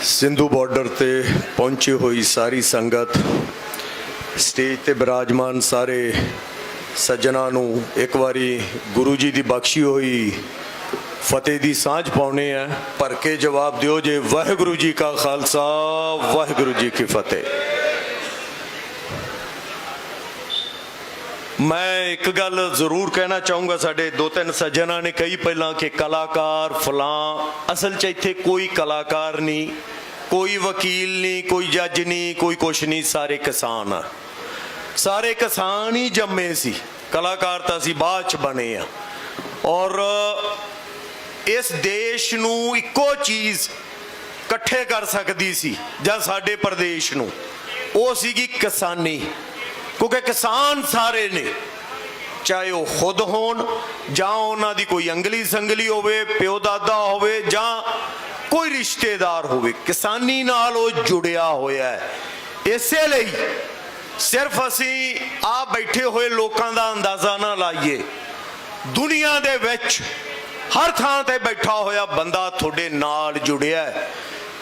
Sindhu border ते पहुंची हुई सारी संगत, स्टेज ते विराजमान सारे सज्जनों नूं एक बारी गुरु जी की बख्शी हुई फतेह की सांझ पाउने है। भर के जवाब दिओ जे वाहिगुरु जी का खालसा वाहिगुरु जी की फतेह। मैं एक गल जरूर कहना चाहूँगा, साढ़े दो तीन सज्जना ने कही पहला कि कलाकार फलां, असल च इत्थे कोई कलाकार नहीं, कोई वकील नहीं, कोई जज नहीं, कोई कुछ नहीं, सारे किसान आ। सारे किसान ही जम्मे सी, कलाकार तो असीं बाद च बने आ। और इस देश नूं इक्को चीज़ कट्ठे कर सकदी सी जां साडे प्रदेश नूं, वो सीगी किसानी। क्योंकि किसान सारे ने, चाहे वो खुद होन जां उन्हां दी कोई अंगली संगली होवे, प्यो दादा होवे जां कोई रिश्तेदार होवे, किसानी नाल वो जुड़िया होया है। इसे लई सिर्फ असीं आ बैठे हुए लोकां दा अंदाज़ा ना लाइए, दुनिया दे विच हर थां ते बैठा होया बंदा तुहाडे नाल जुड़िया है।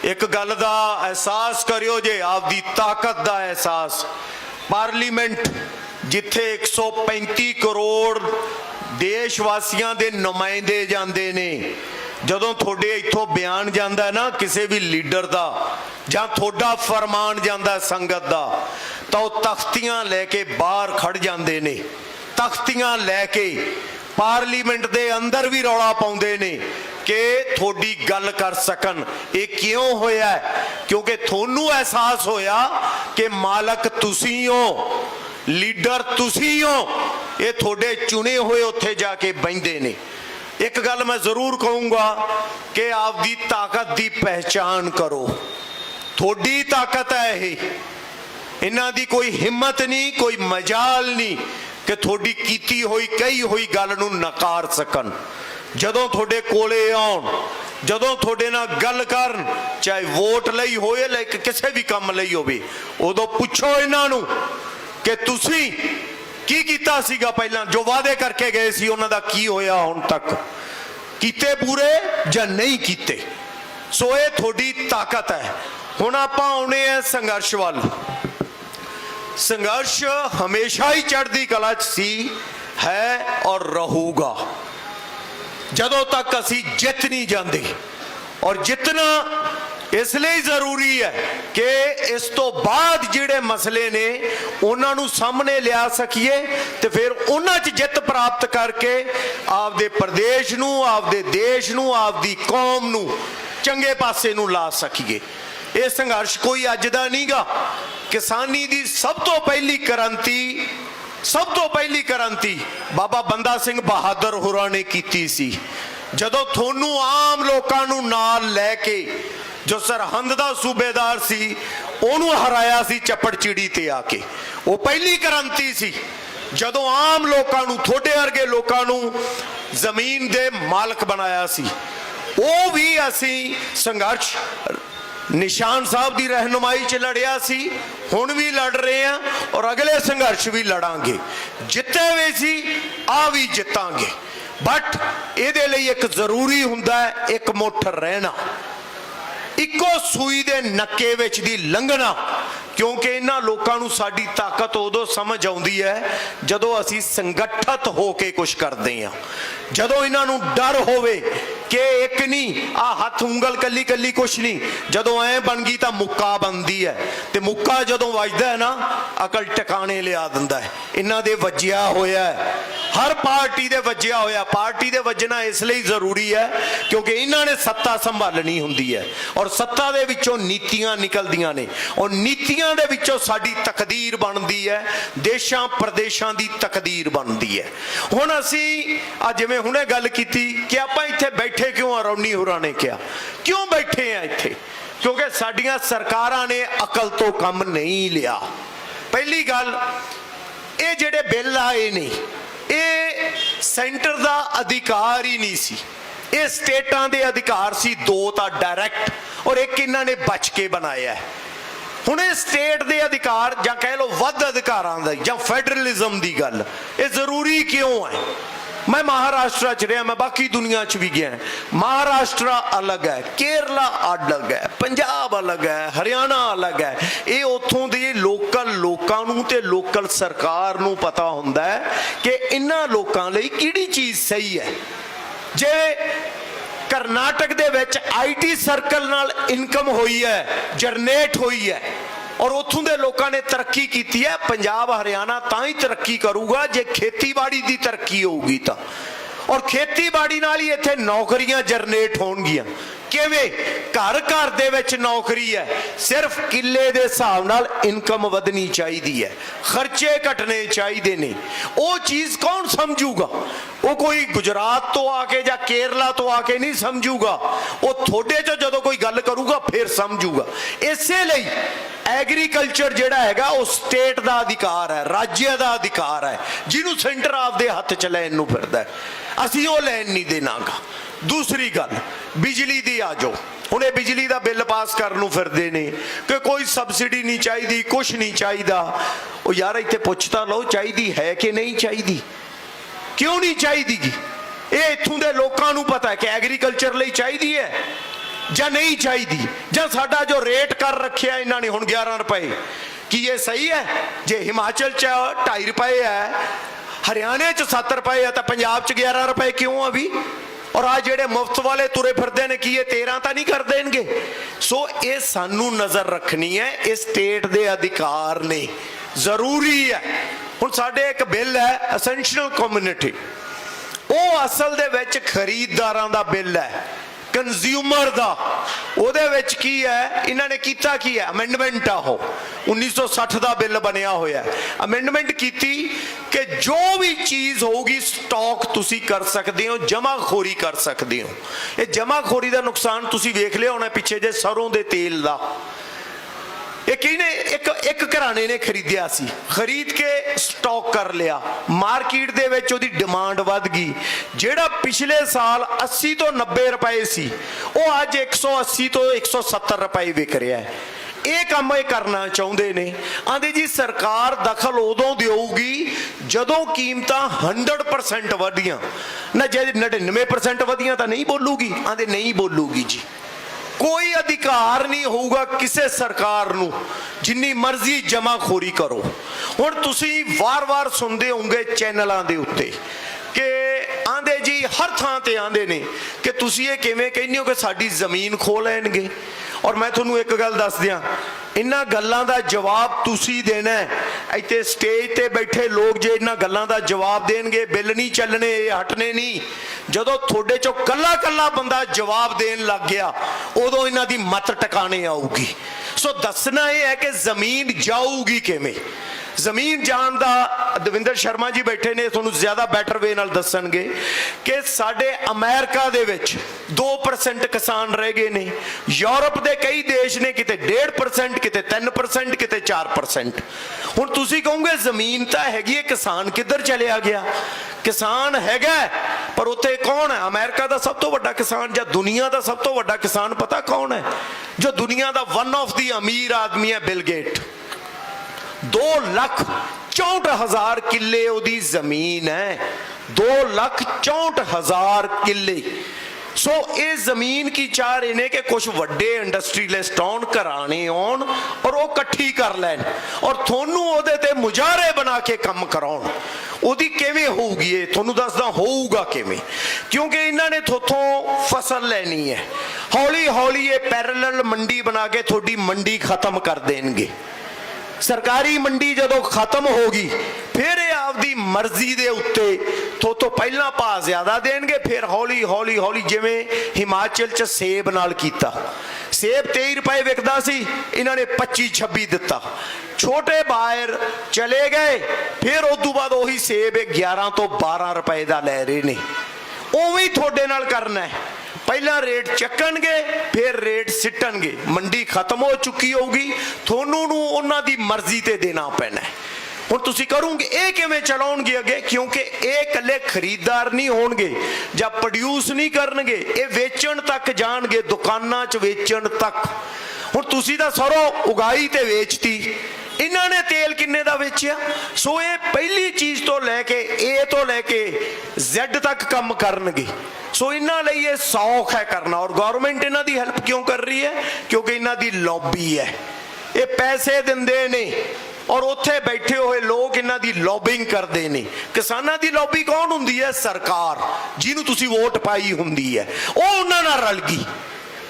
एक गल दा एहसास करियो जे, आपदी ताकत दा एहसास। पार्लीमेंट जिथे 135 करोड़ देशवासियों के नुमाइंदे जाते ने, जदों थोड़े इत्थों बयान जाता है ना किसी भी लीडर का, जां थोड़ा फरमान जाता संगत का, तो तख्तियां लैके बाहर खड़ जाते ने। तख्तियां लैके पार्लीमेंट के अंदर भी रौला पाउंदे ने कि थोड़ी गल कर सकन। ये क्यों होया है? क्योंकि थोनू एहसास होया कि मालक तुसी हो, लीडर तुसी हो, ये थोड़े चुने हुए उत्थे जाके बहिंदे ने। एक गल मैं जरूर कहूँगा कि आपदी ताकत की पहचान करो। थोड़ी ताकत है ये, इन्हां दी कोई हिम्मत नहीं, कोई मजाल नहीं कि थोड़ी कीती हुई कही हुई गल नूं नकार सकन। जदों थोड़े कोले आउण, जदों थोड़े नाल गल करन, चाहे वोट लई होए लाइक किसी भी काम लई होवे, उदों पुछो इन्हां नूं कि तुसीं की कीता सीगा पहलां, जो वादे करके गए सी उन्हां दा की होया हुण तक, कीते पूरे जां नहीं कीते। सो ये थोड़ी ताकत है। हुण आपां आउणे आ संघर्ष वल। संघर्ष हमेशा ही चढ़ती कला सी है और रहूगा, जदों तक असी जित नहीं जाते। और जितना इसलिए जरूरी है कि इस तो बाद जिहड़े मसले ने उन्हां नूं सामने लिया सकीए, तो फिर उन्हां च जित प्राप्त करके आपदे प्रदेश नूं, आपदे देश नूं, आपदी कौम नूं चंगे पासे नूं ला सकीए। ये संघर्ष कोई अज दा नहीं गा। किसानी दी सब तो पहली क्रांति, सब तो पहली क्रांति बाबा बंदा सिंह बहादुर होरां ने कीती सी। जदों थोनू आम लोकां नूं नाल लैके, जो सरहंद दा सूबेदार सी ओनू हराया सी चपड़चिड़ी ते आके, वो पहली क्रांति सी। जदों आम लोकां नूं, थोड़े वर्गे लोकां नूं जमीन दे मालक बनाया सी, वो भी असी संघर्ष निशान साहब की रहनुमाई च लड़िया सी, हुण भी लड़ रहे हैं और अगले संघर्ष भी लड़ांगे। जिते भी सी आ भी जितांगे। बट इहदे लई एक जरूरी हुंदा है एक मुठ रहना, इक्को सूई दे नक्के विच दी लंघना। क्योंकि इन्हां लोकां नूं साडी ताकत उदों समझ आउंदी है जदों असीं संगठित होके कुछ करदे हां। जदों इन्हां नूं डर होवे कि एक नहीं आ हथ उंगल कली कली कुछ नहीं, जदों ऐ बन गई तो मुक्का बनती है, तो मुक्का जदों वजदा है ना अकल टिकाने लिया दिंदा है। इन्हां दे वजिया होया है, हर पार्टी दे वजिया होया। पार्टी दे वजना इसलिए जरूरी है क्योंकि इन्हां ने सत्ता संभालनी हुंदी है और सत्ता दे विचों नीतियां निकलदियां ने और नीतियां दे विचों साडी तकदीर बनदी है, देशां प्रदेशां दी तकदीर बनदी है। हुण असीं आ जिवें हुणे गल कीती कि आपां इत्थे बैठे क्यों, रौनी होरां ने कहा क्यों बैठे हैं इत्थे? क्योंकि साडियां सरकारां ने अकल तो कम नहीं लिया। पहली गल, ये जिहड़े बिल आए ने ये सेंटर का अधिकार ही नहीं सी, ये स्टेटां दे अधिकार सी। दो तां डायरैक्ट और एक इन्हां ने बच के बनाया है। हुण ये स्टेट दे अधिकार जां कह लो वध अधिकारां दी जां फैडरलिज्म दी गल, ये जरूरी क्यों है? मैं महाराष्ट्र च रहा, मैं बाकी दुनिया च भी गया। महाराष्ट्र अलग है, केरला अलग है, पंजाब अलग है, हरियाणा अलग है। ये उत्थों दे लोकल लोकां नूं ते लोकल सरकार नूं पता हुंदा है कि इन्हां लोकां लई किहड़ी चीज़ सही है। जे करनाटक दे विच IT सर्कल नाल इनकम हुई है, जनरेट हुई है, और उत्थों दे लोगों ने तरक्की की है, पंजाब हरियाणा तां ही तरक्की करूगा जे खेतीबाड़ी की तरक्की होगी तो। और खेतीबाड़ी नाल ही इत्थे नौकरियां जनरेट होणगियां। किवें? घर घर दे विच नौकरी है, सिर्फ किले दे हिसाब नाल इनकम वधनी चाहिदी है, खर्चे घटने चाहिए ने। वो चीज़ कौन समझूगा? वो कोई गुजरात तो आके या केरला तो आके नहीं समझूगा, वो थोड़े चो जदों कोई गल करूगा फिर समझूगा। इसे लई एग्रीकल्चर जिहड़ा हैगा वो स्टेट का अधिकार है, राज्य का अधिकार है, जिन्हों सेंटर आपदे हत्थ च लैन नूं फिरदा है। असीं वो लैन नहीं देनागा। दूसरी गल बिजली दी आ जाओ, हुणे बिजली का बिल पास करन नूं फिरदे ने कि कोई सबसिडी नहीं चाहिए, कुछ नहीं चाहिए। वो यार इत्थे पुछ तां लो चाहिए है कि नहीं चाहिए? क्यों नहीं चाहिए? ये इत्थों दे लोकां नूं पता है कि एग्रीकल्चर लई चाहिए है ਜਾਂ नहीं चाहिए, ਜਾਂ साडा जो रेट कर रखिया इन्हों ने हुण 11 रुपए, कि ये सही है? जे हिमाचल च 2.5 रुपए है, हरियाणे च 7 रुपए है, तो पंजाब च 11 रुपए क्यों अभी? और आ जेडे मुफ्त वाले तुरे फिरदे ने कि ये 13 तो नहीं कर देंगे? सो ये सानू नज़र रखनी है, ये स्टेट दे अधिकार ने, जरूरी है। हुण साडे एक बिल है एसेंशियल कम्युनिटी, वो असल दे विच खरीददारां दा बिल है, कंज्यूमर दा। ਉਹਦੇ ਵਿੱਚ ਕੀ ਹੈ, ਇਹਨਾਂ ਨੇ ਕੀਤਾ ਕੀ ਹੈ? ਅਮੈਂਡਮੈਂਟ ਆ ਉਹ 1960 ਦਾ ਬਿੱਲ ਬਣਿਆ ਹੋਇਆ। ਅਮੈਂਡਮੈਂਟ ਕੀਤੀ ਕਿ ਜੋ ਵੀ ਚੀਜ਼ ਹੋਊਗੀ ਸਟਾਕ ਤੁਸੀਂ ਕਰ ਸਕਦੇ ਹੋ, ਜਮਾਖੋਰੀ ਕਰ ਸਕਦੇ ਹੋ। ਇਹ ਜਮਾਖੋਰੀ ਦਾ ਨੁਕਸਾਨ ਤੁਸੀਂ ਵੇਖ ਲਿਆ ਹੋਣਾ ਪਿੱਛੇ ਜੇ ਸਰੋਂ ਦੇ ਤੇਲ ਦਾ। ਇਹ ਕਿਹਨੇ ਇੱਕ ਘਰਾਣੇ ਨੇ ਖਰੀਦਿਆ ਸੀ, ਖਰੀਦ ਕੇ ਸਟਾਕ ਕਰ ਲਿਆ, ਮਾਰਕੀਟ ਦੇ ਵਿੱਚ ਉਹਦੀ ਡਿਮਾਂਡ ਵੱਧ ਗਈ। ਜਿਹੜਾ ਪਿਛਲੇ ਸਾਲ 80 ਤੋਂ 90 ਰੁਪਏ ਸੀ, ਉਹ ਅੱਜ 180 ਤੋਂ 170 ਰੁਪਏ ਵਿਕ ਰਿਹਾ ਹੈ। ਇਹ ਕੰਮ ਇਹ ਕਰਨਾ ਚਾਹੁੰਦੇ ਨੇ। ਆਂਦੇ ਜੀ ਸਰਕਾਰ ਦਖਲ ਉਦੋਂ ਦੇਊਗੀ ਜਦੋਂ ਕੀਮਤਾਂ 100% ਵਧੀਆਂ ਨਾ, ਜੇ 99% ਵਧੀਆਂ ਤਾਂ ਨਹੀਂ ਬੋਲੂਗੀ। ਆਂਦੇ नहीं बोलूगी जी, कोई अधिकार नहीं होगा किसी सरकार नूं जिन्नी मर्जी जमाखोरी करो। हुण तुसीं वार-वार सुनते होंगे चैनलों के उत्ते कि आंदे जी हर थां ते आंदे ने कि तुसीं ये किवें कहंदे हो कि साडी जमीन खो लैणगे। और मैं तुहानूं एक गल दस दियां, इन्हां गल्लां दा जवाब तुसीं देना है। इत्थे स्टेज ते बैठे लोग जे इन्हां गल्लां दा जवाब देणगे, बिल नहीं चलने, हटने नहीं। जदों थोड़े चों कल्ला कल्ला बंदा जवाब देन लग गया, उदों इन्हां दी मत टकाने आऊगी। सो दसना यह है कि जमीन जाऊगी किवें। जमीन जान दा दविंदर शर्मा जी बैठे ने, तुहानूं ज़्यादा बैटर वे नाल दसणगे कि साडे अमेरिका दे विच 2% किसान रह गए ने। यूरोप दे कई देश ने किते 1.5%, किते 3%, किते 4%। हुण तुसीं कहोगे जमीन तां हैगी है, किसान किधर चलिया गया? किसान हैगा, पर उत्थे कौन है? अमेरिका का सब तो वड्डा किसान या दुनिया का सब तो वड्डा किसान पता कौन है? जो दुनिया का वन ऑफ दी अमीर आदमी है, बिल गेट। 2,64,000 किले उदी जमीन है, 2,64,000 किले। सो ये जमीन की चाह रहे ने कि कुछ वड्डे इंडस्ट्रीलिस्ट आउण, घराने आउण और वो इकट्ठी कर लैन और थोनू ओदे ते मुजारे बना के काम कराउण। ओदी किवें होऊगी? ये थोनू दसदा होऊगा किवें, क्योंकि इन्हां ने थोथों फसल लैनी है। हौली हौली ये पैरेलल मंडी बना के थोड़ी मंडी खत्म कर देंगे। सरकारी मंडी जदों खत्म होगी फिर आपदी मर्जी दे उत्ते तो पहला भाव ज्यादा देंगे, फिर हौली हौली हौली जिवें हिमाचल च सेब नाल कीता। सेब 23 रुपए विकदा सी, इन्हां ने 25-26 दिता। छोटे बायर चले गए, फिर उस तो बाद उही सेब 11 तो 12 रुपए का लै रहे ने। उवें थोड़े नाल करना है, पहला रेट चकणगे फिर रेट सिटणगे। मंडी खत्म हो चुकी होगी, थोनू नूं उन्हां दी मर्जी ते देना पैना है। हुण तुसीं करोगे ये किवें चलाउणगे अगे? क्योंकि ये कल्ले खरीददार नहीं होणगे जां प्रोड्यूस नहीं करनगे, ये वेचण तक जाणगे, दुकानां च वेचण तक। हुण तुसीं तां सरों उगाई ते वेचती, इन्हां ने तेल किन्ने दा वेचिया। सो ये पहली चीज तो लैके ए तो लैके Z तक काम करनगे। सो इन्हां लई ये सौख है करना। और गौरमेंट इन्हां दी हेल्प क्यों कर रही है? क्योंकि इन्हां दी लॉबी है, ये पैसे दिंदे ने और उत्थे बैठे हुए लोग इन्हां दी लॉबिंग करते हैं। किसानां दी लॉबी कौन हुंदी है? सरकार, जिन्हों तुसी वोट पाई हुंदी है, वो उन्हां नाल रल गई।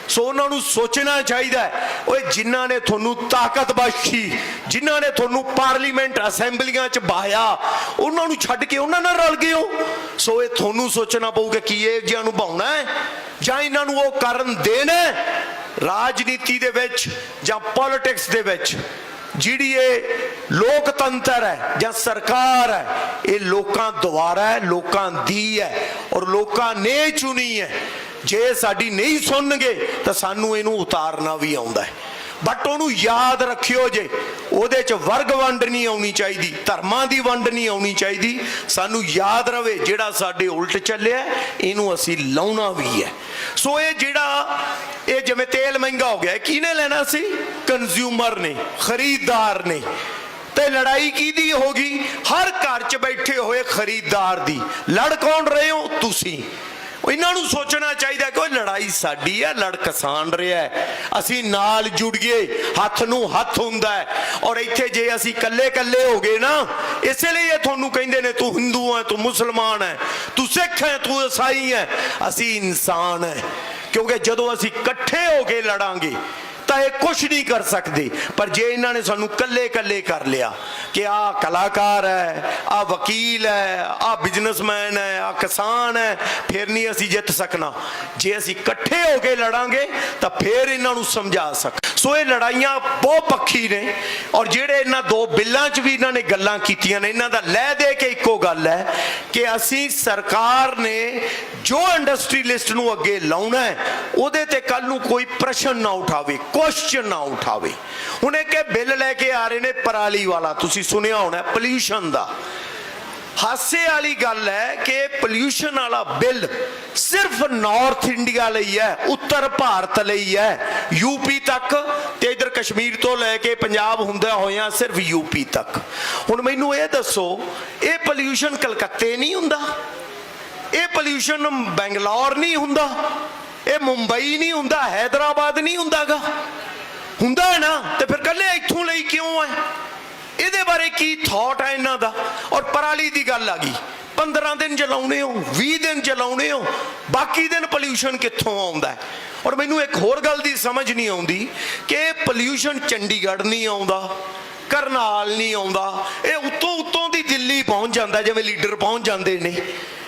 सो उन्होंने सोचना चाहिए, जिन्हों ने थोनू ताकत बख्शी, जिन्हों ने थोनू पार्लीमेंट असैंबलियां च बहाया, उन्होंने छड्ड के उन्होंने नाल रल गए हो। सो ये थोनू सोचना पऊगा कि ये जिहां नूं भाउणा है जां इन्हां नूं वो करन देना है। राजनीति दे विच जां पॉलिटिक्स दे विच जिहड़ी ये लोकतंत्र है जां सरकार है, ये लोकां द्वारा है, लोकां दी है और लोकां ने चुनी है। जे साडी नहीं सुनगे तो सानू इनू उतारना भी आउंदा है। बट उन्होंने याद रखियो जे ਉਹਦੇ ਚ वर्ग वंड नहीं आनी चाहिए, धर्मां दी वंड नहीं आनी चाहिए। सानू याद रहे जिहड़ा साडे उल्ट चलिया इनू असी लाउणा भी है। सो ये जिहड़ा ये जिवें तेल महंगा हो गया, किहने लेना सी? कंज्यूमर ने, खरीददार ने। ते लड़ाई किहदी होगी? हर घर च बैठे हुए खरीददार दी। लड़ कौन रहे हो? तुसी। इन्हों सोचना चाहिए कि लड़ाई साडी है, लड़ किसान रहा है, असी नाल जुड़ गए, हथ नूं हथ हुंदा है। और इत्थे जे असी कल्ले कल्ले हो गए ना, इसलिए तुहानूं कहिंदे ने तू हिंदू है, तू मुसलमान है, तू सिख है, तू ईसाई है। असी इंसान है, क्योंकि जदों असी इकट्ठे हो के लड़ांगे तो ये कुछ नहीं कर सकते। पर जे इन्होंने सानू कल्ले कल्ले कर लिया कि आ कलाकार है, आ वकील है, आ बिजनेसमैन है, आ किसान है, फिर नहीं असी जित सकना। जे असी इकट्ठे होके लड़ांगे तो फिर इन्हों समझा सक। सो ये लड़ाइयां बहुत पक्षी ने। और जेड़े इन्हां दो बिल्लां च भी इन्होंने गल्लां कीतियां ने, इन्हां दा लै दे के इक्को गल है कि असी सरकार ने जो इंडस्ट्रीलिस्ट नूं अगे लाउणा है उहदे ते कल नूं कोई प्रश्न ना उठावे, क्वेश्चन ना उठावे। हुण एक बिल लैके आ रहे ने पराली वाला, तुसी सुनिया होना, पोल्यूशन दा। हासे वाली गल है कि पोल्यूशन वाला बिल सिर्फ नॉर्थ इंडिया लई है, उत्तर भारत लई है, यूपी तक ते इधर कश्मीर तो लैके पंजाब हुंदा होया सिर्फ यूपी तक। हुण मैनूं ये दसो, ये पोल्यूशन कलकत्ते नहीं हुंदा? ये पोल्यूशन बेंगलोर नहीं हुंदा? ये मुंबई नहीं हुंदा? हैदराबाद नहीं हुंदागा? हुंदा है ना? तो फिर कल्ले इत्थों लई क्यों है? ਇਹਦੇ ਬਾਰੇ ਕੀ ਥਾਟ ਹੈ ਇਹਨਾਂ ਦਾ? और पराली की गल आ गई, 15 दिन चलाने हो, 20 दिन चलाने हो, बाकी दिन पोल्यूशन कित्थों आउंदा है? और मैनू एक होर गल दी समझ नहीं आउंदी कि पोल्यूशन चंडीगढ़ नहीं आउंदा, करनाल नहीं आउंदा, ये उत्तों उत्तों दी दिल्ली पहुंच जाता है, जिवें लीडर पहुंच जाते हैं।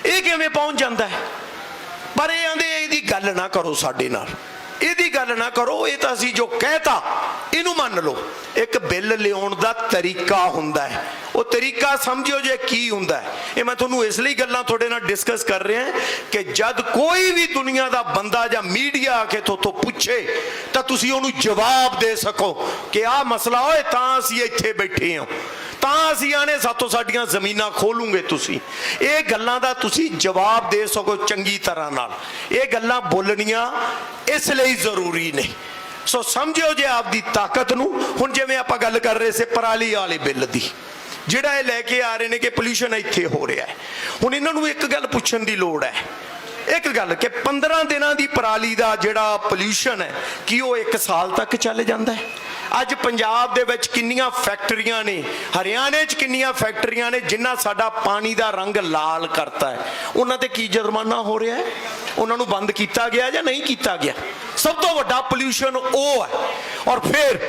ये किवें पहुंच जाता है? पर ये आंदे इहदी गल ना करो साडे नाल, ਇਹਦੀ ਗੱਲ ना करो, ये तो असी जो कहता इनू मान लो। एक बिल लियाउण दा तरीका हुंदा है, वो तरीका समझियो जे की हुंदा है। ये मैं तुहानूं इसलिए गल्लां तुहाडे नाल डिस्कस कर रहा कि जद कोई भी दुनिया दा बंदा जां मीडिया आके तोथों पुछे तो तुसीं उहनूं जवाब दे सको कि आ मसला होए तां असीं इत्थे बैठे हां, तां असीं आने सातों साडियां ज़मीनां खोलूंगे। तुसीं ये गल्लां दा तुसीं जवाब दे सको चंगी तरह नाल। ये गल्लां बोलणियां इसलिए जरूरी ने। सो समझो जे आपकी ताकत नूं। हुण जिवें आपां गल कर रहे से पराली वाले बिल दी, जिहड़ा ये लैके आ रहे ने कि पोल्यूशन इत्थे हो रहा है। हुण इन्हां नूं एक गल पुछण दी लोड़ है, एक गल कि 15 दिनां दी पराली दा जिहड़ा पोल्यूशन है कि वो 1 साल तक चल जांदा है? अज पंजाब दे विच किन्नियां फैक्टरियां ने, हरियाणे च किन्नियां फैक्टरियां ने जिन्हां साडा पानी दा रंग लाल करता है, उन्हां ते की जुर्माना हो रहा है? उन्हां नूं बंद कीता गया जां नहीं कीता गया? सब तो वड्डा पोल्यूशन वो है। और फिर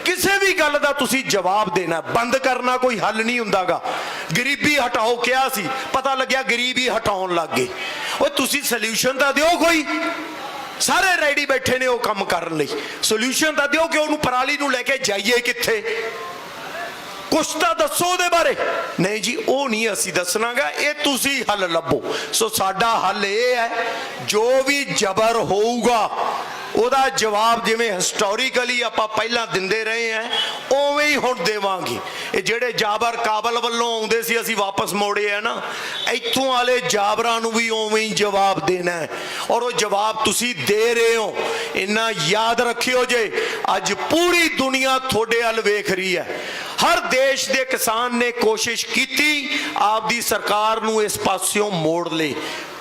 किसी भी गल का तुसीं जवाब देना, बंद करना कोई हल नहीं हुंदागा। गरीबी हटाओ क्या सी, पता लग्या गरीबी हटाउण लग गए। ओए तुसीं सल्यूशन तो दिओ कोई, सारे रेडी बैठे ने वो काम करन लई, सल्यूशन तो दिओ कि उहनूं पराली नूं लैके जाइए कित्थे, कुछ तो दसो उहदे बारे। नहीं जी, वो नहीं असीं दसणागा, ये तुसीं हल लभो। सो साडा हल ये है, जो भी जबर होऊगा ਉਹਦਾ जवाब जिवें हिस्टोरिकली आपां पहलां दिंदे रहे हैं उवें ही हुण देवांगे। ये जिहड़े जाबर काबल वल्लों आउंदे सी असीं वापस मोड़े है ना, इत्थों वाले जाबरां नूं भी उवें ही जवाब देना है। और वो जवाब तुसीं दे रहे हो। इन्ना याद रखियो जे अज पूरी दुनिया थोड़े अल वेख रही है। ਹਰ ਦੇਸ਼ ਦੇ ਕਿਸਾਨ ਨੇ ਕੋਸ਼ਿਸ਼ ਕੀਤੀ ਆਪਦੀ ਸਰਕਾਰ ਨੂੰ ਇਸ ਪਾਸਿਓਂ ਮੋੜ ਲੇ,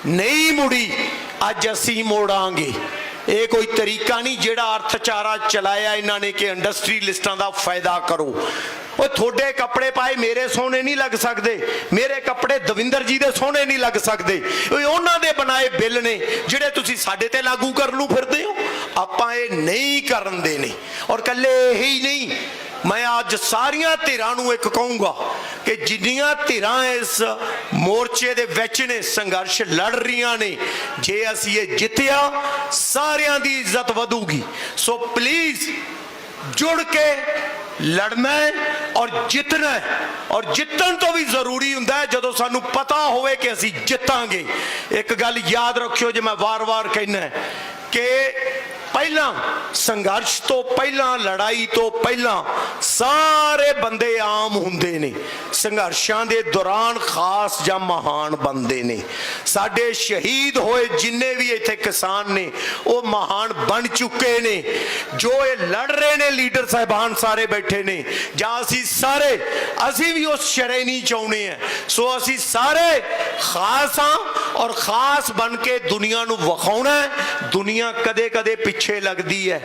ਨਹੀਂ ਮੁੜੀ। ਅੱਜ ਅਸੀਂ ਮੋੜਾਂਗੇ। ਇਹ ਕੋਈ ਤਰੀਕਾ ਨਹੀਂ ਜਿਹੜਾ ਅਰਥਚਾਰਾ ਚਲਾਇਆ ਇਹਨਾਂ ਨੇ ਕਿ ਇੰਡਸਟਰੀਲਿਸਟਾਂ ਦਾ ਫਾਇਦਾ ਕਰੋ। ਉਹ ਤੁਹਾਡੇ ਕੱਪੜੇ ਪਾਏ ਮੇਰੇ ਸੋਹਣੇ ਨਹੀਂ ਲੱਗ ਸਕਦੇ, ਮੇਰੇ ਕੱਪੜੇ ਦਵਿੰਦਰ ਜੀ ਦੇ ਸੋਹਣੇ ਨਹੀਂ ਲੱਗ ਸਕਦੇ। ਉਹ ਉਹਨਾਂ ਦੇ ਬਣਾਏ ਬਿੱਲ ਨੇ ਜਿਹੜੇ ਤੁਸੀਂ ਸਾਡੇ ਤੇ ਲਾਗੂ ਕਰਨ ਨੂੰ ਫਿਰਦੇ ਹੋ। ਆਪਾਂ ਇਹ ਨਹੀਂ ਕਰਨ ਦੇਣੇ। ਔਰ ਕੱਲੇ ਇਹੀ ਨਹੀਂ, ਮੈਂ ਅੱਜ ਸਾਰੀਆਂ ਧਿਰਾਂ ਨੂੰ ਇੱਕ ਕਹੂੰਗਾ ਕਿ ਜਿੰਨੀਆਂ ਧਿਰਾਂ ਇਸ ਮੋਰਚੇ ਦੇ ਵਿੱਚ ਨੇ, ਸੰਘਰਸ਼ ਲੜ ਰਹੀਆਂ ਨੇ, ਜੇ ਅਸੀਂ ਇਹ ਜਿੱਤਿਆ ਸਾਰਿਆਂ ਦੀ ਇੱਜ਼ਤ ਵਧੂਗੀ। ਸੋ ਪਲੀਜ਼ जुड़ के लड़ना है और जितना है। और जितन तो भी जरूरी हुंदा है जदों सानू पता होवे कि असीं जितांगे। एक गल याद रखियो जो मैं वार वार कहना है कि पहला संघर्ष तो पहला, लड़ाई तो पहला सारे बंदे आम हुंदे ने, संघर्षां दे दौरान खास जां महान बनदे ने। साडे शहीद होए जिन्ने भी इत्थे किसान ने वो महान बन चुके ने। जो ये लड़ रहे ने लीडर साहिबान सारे बैठे ने, जां असीं सारे असीं भी उस शरे नहीं चाहुंदे हैं। सो असीं सारे खास हां और खास बन के दुनिया नूं विखाउणा है। दुनिया कदे कदे पिछे लगती है,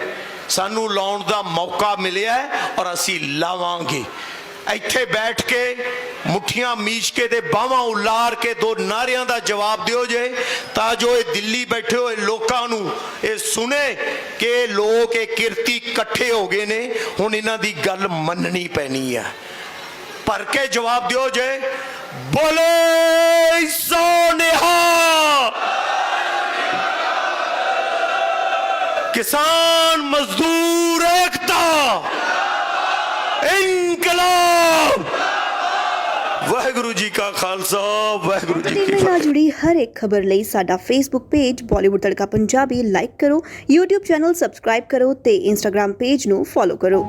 सानू लाउण दा मौका मिलिया है और असी लावांगे। इत्थे बैठ के मुठियां मीच के ते बाहां उलार के दो नारियां दा जवाब दिओ जे, तां जो ये दिल्ली बैठे हुए लोकां नू ये सुने कि लोग ये किरती इकट्ठे हो गए ने, हुण इन्हां दी गल मननी पैनी है। भर के जवाब दिओ जे, बोलो सो निहाल। किसान मजदूर एकता, इंकलाब। वाहिगुरु जी का खालसा, वाहिगुरु जी की फतेह। ਨਾਲ जुड़ी हर एक खबर ਲਈ ਸਾਡਾ ਫੇਸਬੁੱਕ ਪੇਜ ਬਾਲੀਵੁੱਡ ਤੜਕਾ ਪੰਜਾਬੀ ਲਾਈਕ ਕਰੋ, YouTube ਚੈਨਲ ਸਬਸਕ੍ਰਾਈਬ ਕਰੋ ਤੇ Instagram ਪੇਜ ਨੂੰ ਫੋਲੋ ਕਰੋ।